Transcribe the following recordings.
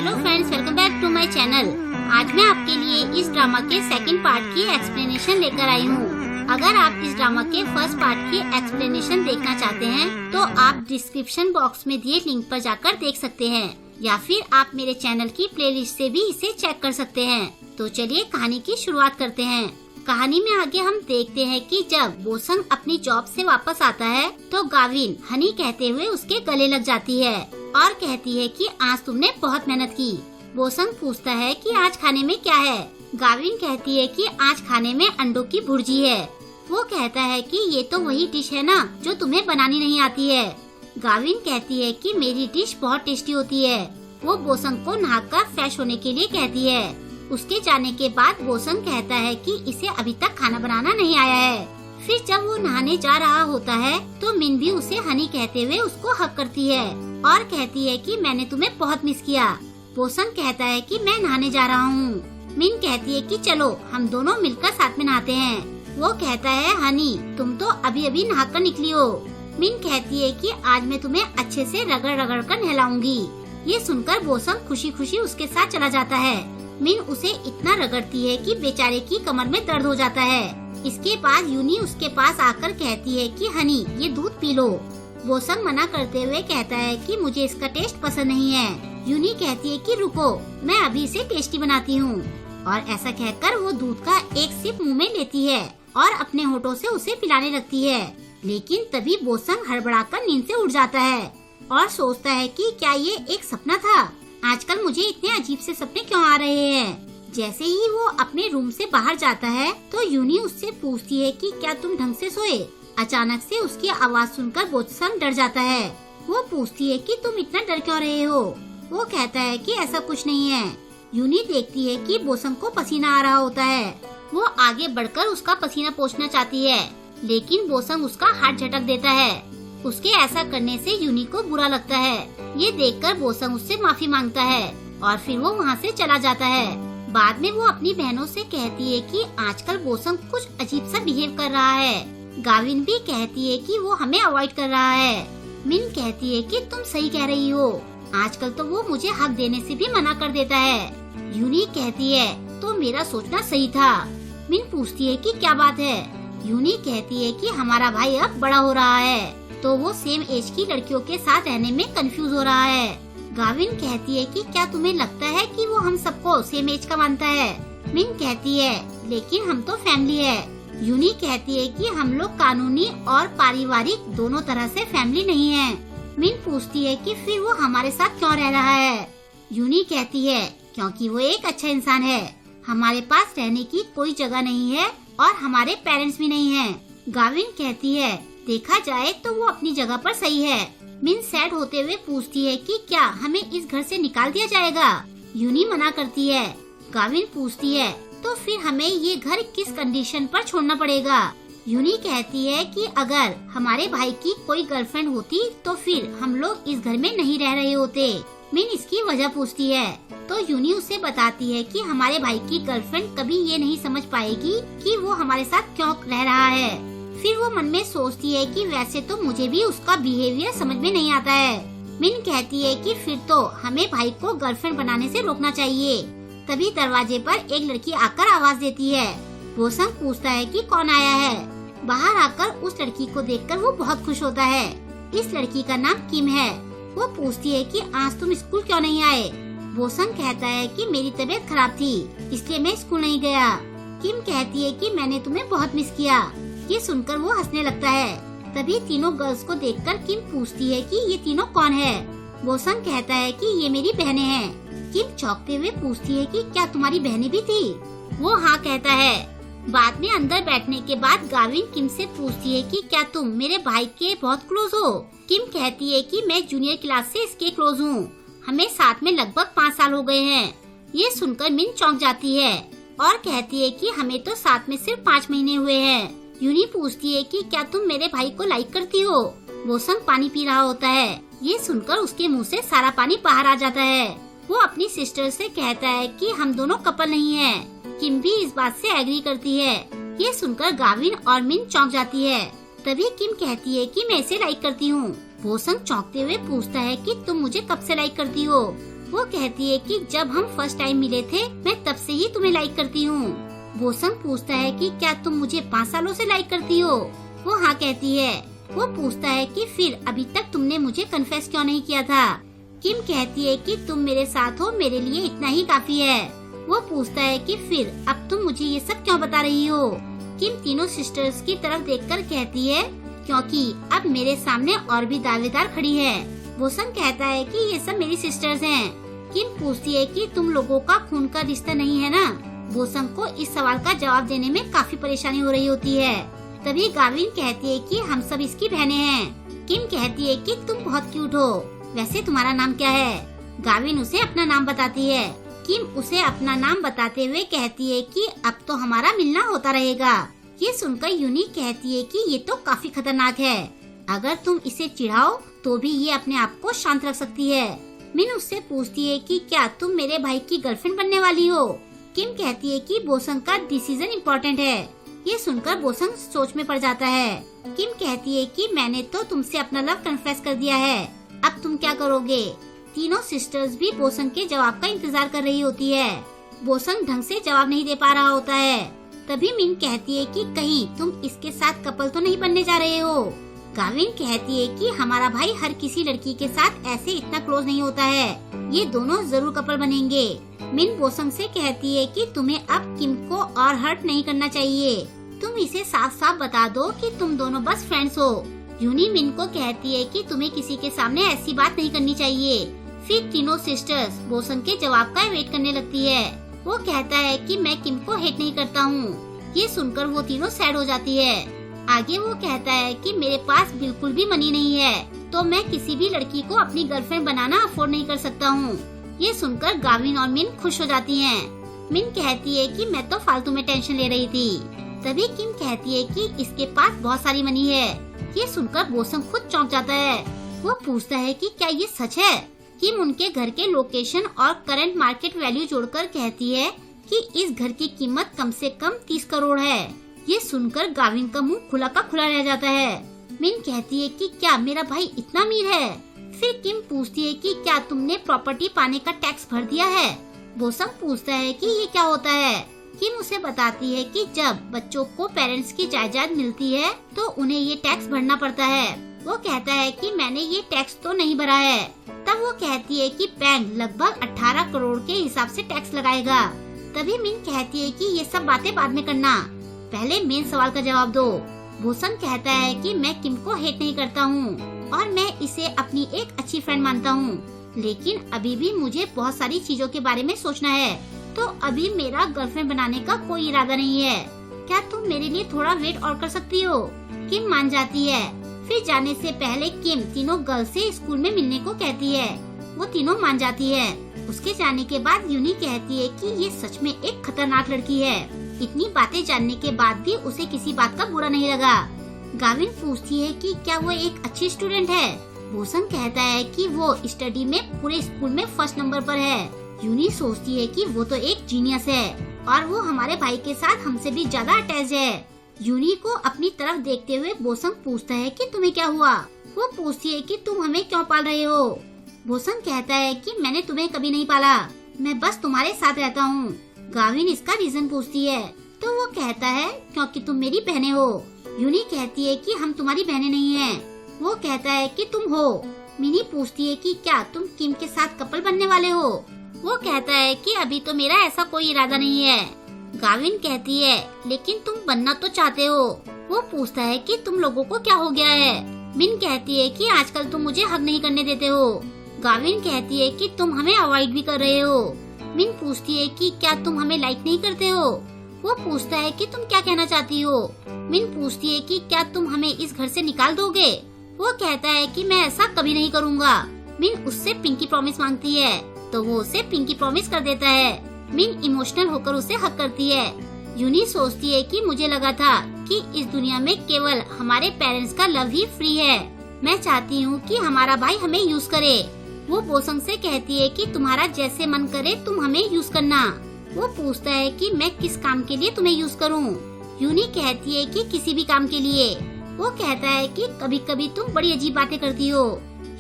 Hello friends, welcome back to my channel. आज मैं आपके लिए इस ड्रामा के सेकंड पार्ट की एक्सप्लेनेशन लेकर आई हूँ। अगर आप इस ड्रामा के फर्स्ट पार्ट की एक्सप्लेनेशन देखना चाहते हैं तो आप डिस्क्रिप्शन बॉक्स में दिए लिंक पर जाकर देख सकते हैं, या फिर आप मेरे चैनल की प्लेलिस्ट से भी इसे चेक कर सकते हैं। तो चलिए कहानी की शुरुआत करते हैं। कहानी में आगे हम देखते हैं कि जब बोसंग अपनी जॉब से वापस आता है तो गाविन हनी कहते हुए उसके गले लग जाती है और कहती है कि आज तुमने बहुत मेहनत की। बोसंग पूछता है कि आज खाने में क्या है। गाविन कहती है कि आज खाने में अंडों की भुर्जी है। वो कहता है कि ये तो वही डिश है ना जो तुम्हें बनानी नहीं आती है। गाविन कहती है कि मेरी डिश बहुत टेस्टी होती है। वो बोसंग को नहाकर फ्रेश होने के लिए कहती है। उसके जाने के बाद बोसंग कहता है कि इसे अभी तक खाना बनाना नहीं आया है। फिर जब वो नहाने जा रहा होता है तो मिन भी उसे हनी कहते हुए उसको हक करती है और कहती है कि मैंने तुम्हें बहुत मिस किया। बोसंग कहता है कि मैं नहाने जा रहा हूँ। मिन कहती है कि चलो हम दोनों मिलकर साथ में नहाते हैं। वो कहता है हनी तुम तो अभी अभी नहाकर निकली हो। मिन कहती है कि आज मैं तुम्हें अच्छे से रगड़ रगड़ कर नहलाऊंगी। ये सुनकर बोसंग खुशी खुशी उसके साथ चला जाता है। मिन उसे इतना रगड़ती है कि बेचारे की कमर में दर्द हो जाता है। इसके बाद यूनी उसके पास आकर कहती है कि हनी ये दूध पी लो। बोसंग मना करते हुए कहता है कि मुझे इसका टेस्ट पसंद नहीं है। यूनी कहती है कि रुको मैं अभी इसे टेस्टी बनाती हूँ, और ऐसा कहकर वो दूध का एक सिप मुंह में लेती है और अपने होठों से उसे पिलाने लगती है। लेकिन तभी बोसंग हड़बड़ाकर नींद से उठ जाता है और सोचता है कि क्या ये एक सपना था। आजकल मुझे इतने अजीब से सपने क्यों आ रहे हैं। जैसे ही वो अपने रूम से बाहर जाता है तो यूनी उससे पूछती है कि क्या तुम ढंग से सोए। अचानक से उसकी आवाज सुनकर बोसंग डर जाता है। वो पूछती है कि तुम इतना डर क्यों रहे हो। वो कहता है कि ऐसा कुछ नहीं है। यूनी देखती है कि बोसंग को पसीना आ रहा होता है। वो आगे बढ़कर उसका पसीना पोंछना चाहती है, लेकिन बोसंग उसका हाथ झटक देता है। उसके ऐसा करने से यूनी को बुरा लगता है। ये देखकर बोसंग उससे माफी मांगता है और फिर वो वहाँ से चला जाता है। बाद में वो अपनी बहनों से कहती है कि आजकल बोसंग कुछ अजीब सा बिहेव कर रहा है। गाविन भी कहती है कि वो हमें अवॉइड कर रहा है। मिन कहती है कि तुम सही कह रही हो, आजकल तो वो मुझे हक देने से भी मना कर देता है। यूनी कहती है तो मेरा सोचना सही था। मिन पूछती है कि क्या बात है। यूनी कहती है कि हमारा भाई अब बड़ा हो रहा है तो वो सेम एज की लड़कियों के साथ रहने में कंफ्यूज हो रहा है। गाविन कहती है कि क्या तुम्हें लगता है कि वो हम सबको सेम एज का मानता है। मिन कहती है लेकिन हम तो फैमिली है। यूनी कहती है कि हम लोग कानूनी और पारिवारिक दोनों तरह से फैमिली नहीं है। मिन पूछती है कि फिर वो हमारे साथ क्यों रह रहा है। यूनी कहती है क्योंकि वो एक अच्छा इंसान है। हमारे पास रहने की कोई जगह नहीं है और हमारे पेरेंट्स भी नहीं है। गाविन कहती है देखा जाए तो वो अपनी जगह पर सही है। मिन सैड होते हुए पूछती है कि क्या हमें इस घर से निकाल दिया जाएगा। यूनी मना करती है। गाविन पूछती है तो फिर हमें ये घर किस कंडीशन पर छोड़ना पड़ेगा। यूनी कहती है कि अगर हमारे भाई की कोई गर्लफ्रेंड होती तो फिर हम लोग इस घर में नहीं रह रहे होते। मिन इसकी वजह पूछती है तो यूनी उसे बताती है कि हमारे भाई की गर्लफ्रेंड कभी ये नहीं समझ पाएगी कि वो हमारे साथ क्यों रह रहा है। फिर वो मन में सोचती है कि वैसे तो मुझे भी उसका बिहेवियर समझ में नहीं आता है। मिन कहती है कि फिर तो हमें भाई को गर्लफ्रेंड बनाने से रोकना चाहिए। तभी दरवाजे पर एक लड़की आकर आवाज देती है। बोसंग पूछता है कि कौन आया है। बाहर आकर उस लड़की को देखकर वो बहुत खुश होता है। इस लड़की का नाम किम है। वो पूछती है कि आज तुम स्कूल क्यों नहीं आए। बोसंग कहता है कि मेरी तबीयत खराब थी इसलिए मैं स्कूल नहीं गया। किम कहती है कि मैंने तुम्हें बहुत मिस किया। ये सुनकर वो हंसने लगता है। तभी तीनों गर्ल्स को देखकर किम पूछती है कि ये तीनों कौन है। बोसंग कहता है कि ये मेरी बहनें हैं। किम चौंकते हुए पूछती है कि क्या तुम्हारी बहनें भी थी। वो हाँ कहता है। बाद में अंदर बैठने के बाद गाविन किम से पूछती है कि क्या तुम मेरे भाई के बहुत क्लोज हो। किम कहती है कि मैं जूनियर क्लास से इसके क्लोज हूँ। हमें साथ में लगभग 5 साल हो गए हैं। ये सुनकर मिन चौंक जाती है और कहती है कि हमें तो साथ में सिर्फ 5 महीने हुए हैं। यूनी पूछती है कि क्या तुम मेरे भाई को लाइक करती हो। बोसंग पानी पी रहा होता है। ये सुनकर उसके मुंह से सारा पानी बाहर आ जाता है। वो अपनी सिस्टर से कहता है कि हम दोनों कपल नहीं हैं। किम भी इस बात से एग्री करती है। ये सुनकर गाविन और मिन चौंक जाती है। तभी किम कहती है कि मैं इसे लाइक करती हूँ। बोसंग चौंकते हुए पूछता है कि तुम मुझे कब से लाइक करती हो। वो कहती है कि जब हम फर्स्ट टाइम मिले थे मैं तब से ही तुम्हें लाइक करती हूँ। बोसंग पूछता है कि क्या तुम मुझे 5 सालों से लाइक करती हो? वो हाँ कहती है। वो पूछता है कि फिर अभी तक तुमने मुझे कन्फेस क्यों नहीं किया था? किम कहती है कि तुम मेरे साथ हो, मेरे लिए इतना ही काफी है। वो पूछता है कि फिर अब तुम मुझे ये सब क्यों बता रही हो? किम तीनों सिस्टर्स की तरफ देखकर कहती है क्योंकि अब मेरे सामने और भी दावेदार खड़ी है। बोसंग कहता है कि ये सब मेरी सिस्टर्स हैं। किम पूछती है कि तुम लोगों का खून का रिश्ता नहीं है ना? बोसंग को इस सवाल का जवाब देने में काफी परेशानी हो रही होती है। तभी गाविन कहती है कि हम सब इसकी बहनें हैं। किम कहती है कि तुम बहुत क्यूट हो, वैसे तुम्हारा नाम क्या है? गाविन उसे अपना नाम बताती है। किम उसे अपना नाम बताते हुए कहती है कि अब तो हमारा मिलना होता रहेगा। ये सुनकर यूनी कहती है कि ये तो काफी खतरनाक है, अगर तुम इसे चिढ़ाओ तो भी ये अपने आप को शांत रख सकती है। मिन उससे पूछती है कि क्या तुम मेरे भाई की गर्लफ्रेंड बनने वाली हो? किम कहती है कि बोसंग का डिसीजन इम्पोर्टेंट है। ये सुनकर बोसंग सोच में पड़ जाता है। किम कहती है कि मैंने तो तुमसे अपना लव कन्फेस कर दिया है, अब तुम क्या करोगे? तीनों सिस्टर्स भी बोसंग के जवाब का इंतजार कर रही होती है। बोसंग ढंग से जवाब नहीं दे पा रहा होता है। तभी मिन कहती है कि कहीं तुम इसके साथ कपल तो नहीं बनने जा रहे हो? गाविन कहती है कि हमारा भाई हर किसी लड़की के साथ ऐसे इतना क्लोज नहीं होता है, ये दोनों जरूर कपल बनेंगे। मिन बोसंग से कहती है कि तुम्हें अब किम को और हर्ट नहीं करना चाहिए, तुम इसे साफ साफ बता दो कि तुम दोनों बस फ्रेंड्स हो। यूनी मिन को कहती है कि तुम्हें किसी के सामने ऐसी बात नहीं करनी चाहिए। फिर तीनों सिस्टर्स बोसंग के जवाब का वेट करने लगती है। वो कहता है कि मैं किम को हेट नहीं करता हूँ। ये सुनकर वो तीनों सैड हो जाती है। आगे वो कहता है कि मेरे पास बिल्कुल भी मनी नहीं है, तो मैं किसी भी लड़की को अपनी गर्लफ्रेंड बनाना अफोर्ड नहीं कर सकता हूँ। ये सुनकर गाविन और मिन खुश हो जाती हैं। मिन कहती है कि मैं तो फालतू में टेंशन ले रही थी। तभी किम कहती है कि इसके पास बहुत सारी मनी है। ये सुनकर बोसंग खुद चौंक जाता है। वो पूछता है कि क्या ये सच है? किम उनके घर के लोकेशन और करंट मार्केट वैल्यू जोड़कर कहती है कि इस घर की कीमत कम से कम 30 करोड़ है। ये सुनकर गाविन का मुंह खुला का खुला रह जाता है। मिन कहती है कि क्या मेरा भाई इतना अमीर है? फिर किम पूछती है कि क्या तुमने प्रॉपर्टी पाने का टैक्स भर दिया है? बोसंग पूछता है कि ये क्या होता है? किम उसे बताती है कि जब बच्चों को पेरेंट्स की जायदाद मिलती है तो उन्हें ये टैक्स भरना पड़ता है। वो कहता है कि मैंने ये टैक्स तो नहीं भरा है। तब वो कहती है कि बैंक लगभग 18 करोड़ के हिसाब से टैक्स लगाएगा। तभी मिन कहती है कि ये सब बातें बाद में करना, पहले मेन सवाल का जवाब दो। बोसंग कहता है कि मैं किम को हेट नहीं करता हूँ और मैं इसे अपनी एक अच्छी फ्रेंड मानता हूँ, लेकिन अभी भी मुझे बहुत सारी चीजों के बारे में सोचना है, तो अभी मेरा गर्लफ्रेंड बनाने का कोई इरादा नहीं है। क्या तुम मेरे लिए थोड़ा वेट और कर सकती हो? किम मान जाती है। फिर जाने से पहले किम तीनों गर्ल्स से स्कूल में मिलने को कहती है। वो तीनों मान जाती है। उसके जाने के बाद यूनी कहती है कि ये सच में एक खतरनाक लड़की है। इतनी बातें जानने के बाद भी उसे किसी बात का बुरा नहीं लगा। गाविन पूछती है कि क्या वो एक अच्छी स्टूडेंट है? बोसंग कहता है कि वो स्टडी में पूरे स्कूल में फर्स्ट नंबर पर है। यूनी सोचती है कि वो तो एक जीनियस है और वो हमारे भाई के साथ हमसे भी ज्यादा अटैच है। यूनी को अपनी तरफ देखते हुए बोसंग पूछता है कि तुम्हें क्या हुआ? वो पूछती है कि तुम हमें क्यों पाल रहे हो? बोसंग कहता है कि मैंने तुम्हें कभी नहीं पाला, मैं बस तुम्हारे साथ रहता हूँ। गाविन इसका रीजन पूछती है तो वो कहता है क्योंकि तुम मेरी बहनें हो। यूनी कहती है कि हम तुम्हारी बहनें नहीं हैं। वो कहता है कि तुम हो। मिनी पूछती है कि क्या तुम किम के साथ कपल बनने वाले हो? वो कहता है कि अभी तो मेरा ऐसा कोई इरादा नहीं है। गाविन कहती है लेकिन तुम बनना तो चाहते हो। वो पूछता है कि तुम लोगों को क्या हो गया है? मिन कहती है कि आजकल तुम मुझे हग नहीं करने देते हो। गाविन कहती है कि तुम हमें अवॉइड भी कर रहे हो। मिन पूछती है कि क्या तुम हमें लाइक नहीं करते हो? वो पूछता है कि तुम क्या कहना चाहती हो? मिन पूछती है कि क्या तुम हमें इस घर से निकाल दोगे? वो कहता है कि मैं ऐसा कभी नहीं करूँगा। मिन उससे पिंकी प्रॉमिस मांगती है तो वो उसे पिंकी प्रॉमिस कर देता है। मिन इमोशनल होकर उसे हक करती है। यूनी सोचती है कि मुझे लगा था कि इस दुनिया में केवल हमारे पेरेंट्स का लव ही फ्री है। मैं चाहती हूँ कि हमारा भाई हमें यूज करे। वो बोसंग से कहती है कि तुम्हारा जैसे मन करे तुम हमें यूज करना। वो पूछता है कि मैं किस काम के लिए तुम्हें यूज करूँ? यूनी कहती है कि किसी भी काम के लिए। वो कहता है कि कभी कभी तुम बड़ी अजीब बातें करती हो।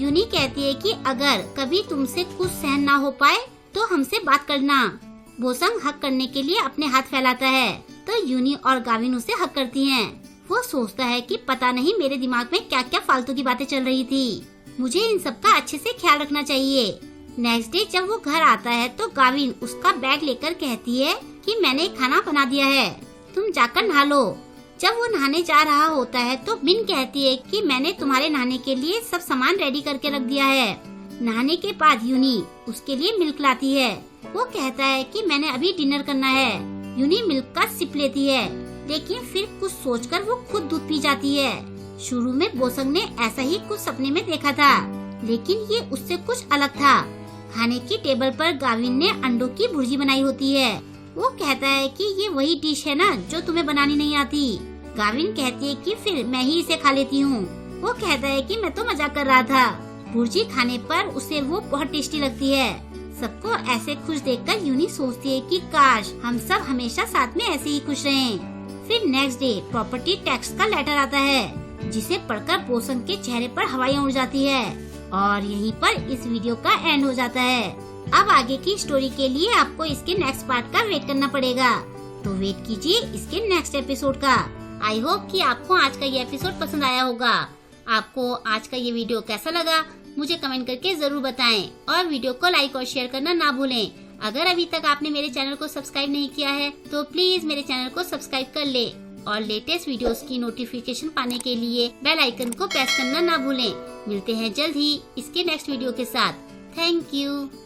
यूनी कहती है कि अगर कभी तुमसे कुछ सहन ना हो पाए तो हमसे बात करना। बोसंग हक करने के लिए अपने हाथ फैलाता है तो यूनी और गाविन उसे हक करती हैं। वो सोचता है कि पता नहीं मेरे दिमाग में क्या क्या फालतू की बातें चल रही थी, मुझे इन सब का अच्छे से ख्याल रखना चाहिए। नेक्स्ट डे जब वो घर आता है तो गाविन उसका बैग लेकर कहती है कि मैंने खाना बना दिया है, तुम जाकर नहा लो। जब वो नहाने जा रहा होता है तो मिन कहती है कि मैंने तुम्हारे नहाने के लिए सब सामान रेडी करके रख दिया है। नहाने के बाद यूनी उसके लिए मिल्क लाती है। वो कहता है कि मैंने अभी डिनर करना है। यूनी मिल्क का सिप लेती है, लेकिन फिर कुछ सोचकर वो खुद दूध पी जाती है। शुरू में बोसंग ने ऐसा ही कुछ सपने में देखा था, लेकिन ये उससे कुछ अलग था। खाने की टेबल पर गाविन ने अंडों की भुर्जी बनाई होती है। वो कहता है कि ये वही डिश है ना जो तुम्हें बनानी नहीं आती। गाविन कहती है कि फिर मैं ही इसे खा लेती हूँ। वो कहता है कि मैं तो मजाक कर रहा था। भुर्जी खाने पर उसे वो बहुत टेस्टी लगती है। सबको ऐसे खुश देखकर यूनी सोचती है कि काश हम सब हमेशा साथ में ऐसे ही खुश रहें। फिर नेक्स्ट डे प्रॉपर्टी टैक्स का लेटर आता है, जिसे पढ़कर बोसंग के चेहरे पर हवाइयाँ उड़ जाती है। और यहीं पर इस वीडियो का एंड हो जाता है। अब आगे की स्टोरी के लिए आपको इसके नेक्स्ट पार्ट का वेट करना पड़ेगा, तो वेट कीजिए इसके नेक्स्ट एपिसोड का। आई होप कि आपको आज का ये एपिसोड पसंद आया होगा। आपको आज का ये वीडियो कैसा लगा मुझे कमेंट करके जरूर बताएं और वीडियो को लाइक और शेयर करना ना भूलें। अगर अभी तक आपने मेरे चैनल को सब्सक्राइब नहीं किया है तो प्लीज मेरे चैनल को सब्सक्राइब कर ले और लेटेस्ट वीडियोस की नोटिफिकेशन पाने के लिए बेल आइकन को प्रेस करना ना भूलें। मिलते हैं जल्द ही इसके नेक्स्ट वीडियो के साथ। Thank you.